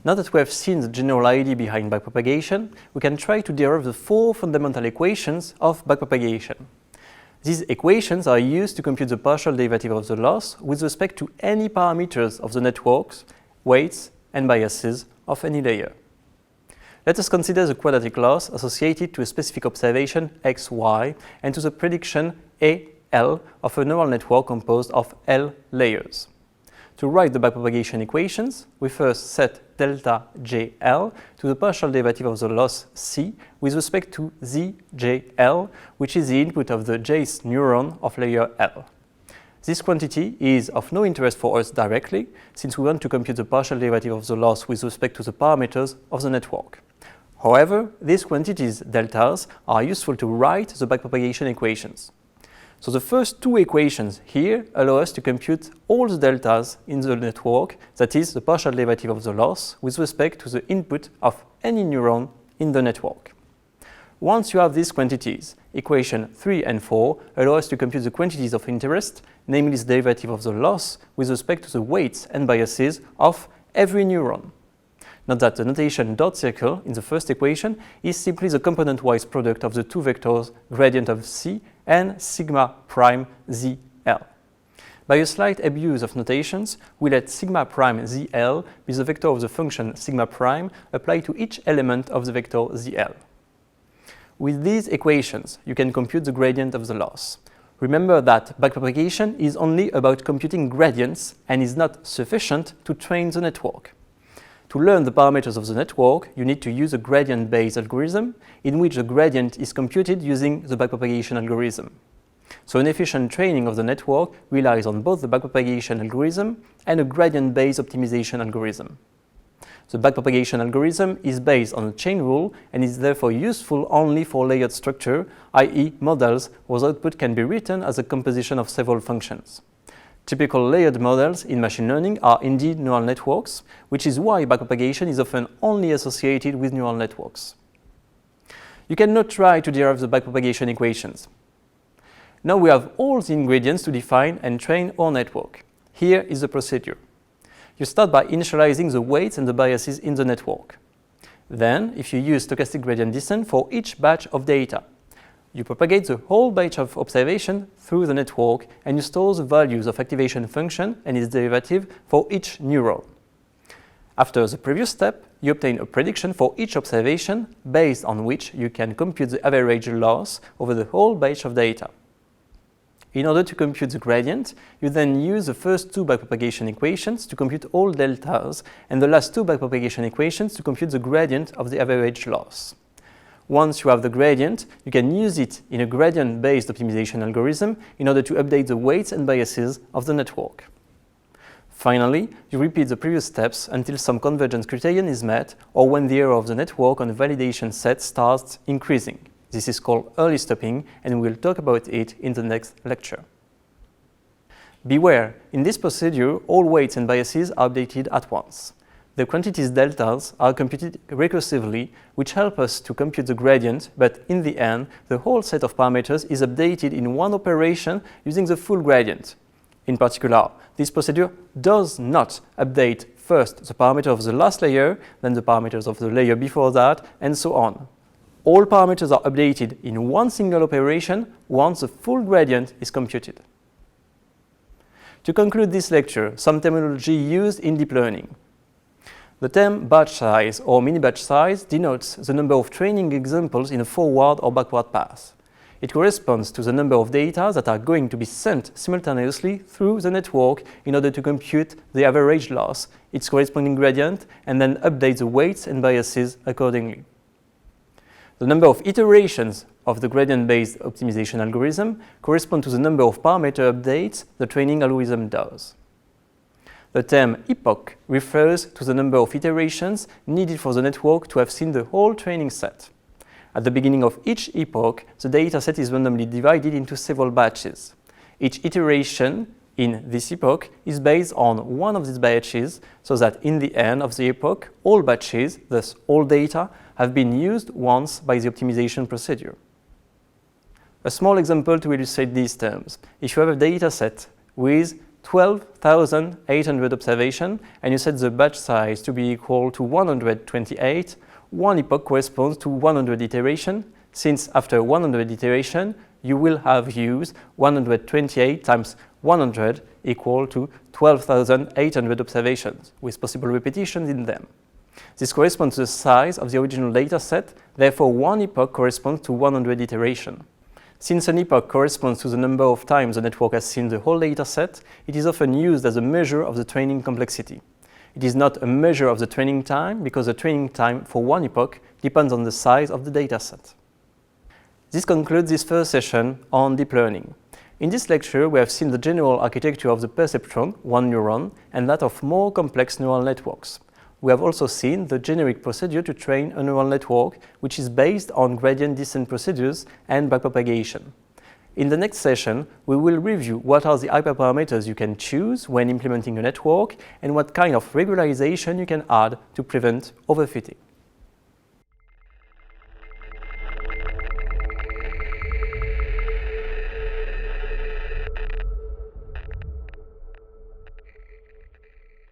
Now that we have seen the general idea behind backpropagation, we can try to derive the 4 fundamental equations of backpropagation. These equations are used to compute the partial derivative of the loss with respect to any parameters of the networks, weights, and biases of any layer. Let us consider the quadratic loss associated to a specific observation xy and to the prediction AL of a neural network composed of L layers. To write the backpropagation equations, we first set delta JL to the partial derivative of the loss C with respect to ZJL, which is the input of the jth neuron of layer L. This quantity is of no interest for us directly, since we want to compute the partial derivative of the loss with respect to the parameters of the network. However, these quantities, deltas, are useful to write the backpropagation equations. So the first 2 equations here allow us to compute all the deltas in the network, that is, the partial derivative of the loss with respect to the input of any neuron in the network. Once you have these quantities, equation 3 and 4 allow us to compute the quantities of interest, namely the derivative of the loss with respect to the weights and biases of every neuron. Note that the notation dot circle in the first equation is simply the component-wise product of the 2 vectors gradient of C and sigma prime ZL. By a slight abuse of notations, we let sigma prime ZL be the vector of the function sigma prime applied to each element of the vector ZL. With these equations, you can compute the gradient of the loss. Remember that backpropagation is only about computing gradients and is not sufficient to train the network. To learn the parameters of the network, you need to use a gradient-based algorithm in which the gradient is computed using the backpropagation algorithm. So an efficient training of the network relies on both the backpropagation algorithm and a gradient-based optimization algorithm. The backpropagation algorithm is based on a chain rule and is therefore useful only for layered structure, i.e. models whose output can be written as a composition of several functions. Typical layered models in machine learning are indeed neural networks, which is why backpropagation is often only associated with neural networks. You can now try to derive the backpropagation equations. Now we have all the ingredients to define and train our network. Here is the procedure. You start by initializing the weights and the biases in the network. Then, if you use stochastic gradient descent for each batch of data, you propagate the whole batch of observation through the network and you store the values of activation function and its derivative for each neuron. After the previous step, you obtain a prediction for each observation based on which you can compute the average loss over the whole batch of data. In order to compute the gradient, you then use the first 2 backpropagation equations to compute all deltas and the last 2 backpropagation equations to compute the gradient of the average loss. Once you have the gradient, you can use it in a gradient-based optimization algorithm in order to update the weights and biases of the network. Finally, you repeat the previous steps until some convergence criterion is met or when the error of the network on a validation set starts increasing. This is called early stopping, and we will talk about it in the next lecture. Beware, in this procedure, all weights and biases are updated at once. The quantities deltas are computed recursively, which help us to compute the gradient, but in the end, the whole set of parameters is updated in one operation using the full gradient. In particular, this procedure does not update first the parameter of the last layer, then the parameters of the layer before that, and so on. All parameters are updated in one single operation once the full gradient is computed. To conclude this lecture, some terminology used in deep learning. The term batch size or mini-batch size denotes the number of training examples in a forward or backward path. It corresponds to the number of data that are going to be sent simultaneously through the network in order to compute the average loss, its corresponding gradient, and then update the weights and biases accordingly. The number of iterations of the gradient-based optimization algorithm correspond to the number of parameter updates the training algorithm does. The term epoch refers to the number of iterations needed for the network to have seen the whole training set. At the beginning of each epoch, the dataset is randomly divided into several batches. Each iteration in this epoch is based on one of these batches, so that in the end of the epoch, all batches, thus all data, have been used once by the optimization procedure. A small example to illustrate these terms. If you have a dataset with 12,800 observations and you set the batch size to be equal to 128, one epoch corresponds to 100 iterations, since after 100 iterations you will have used 128 times 100 equal to 12,800 observations, with possible repetitions in them. This corresponds to the size of the original dataset, therefore one epoch corresponds to 100 iterations. Since an epoch corresponds to the number of times the network has seen the whole dataset, it is often used as a measure of the training complexity. It is not a measure of the training time because the training time for one epoch depends on the size of the dataset. This concludes this first session on deep learning. In this lecture, we have seen the general architecture of the perceptron, one neuron, and that of more complex neural networks. We have also seen the generic procedure to train a neural network, which is based on gradient descent procedures and backpropagation. In the next session, we will review what are the hyperparameters you can choose when implementing a network and what kind of regularization you can add to prevent overfitting.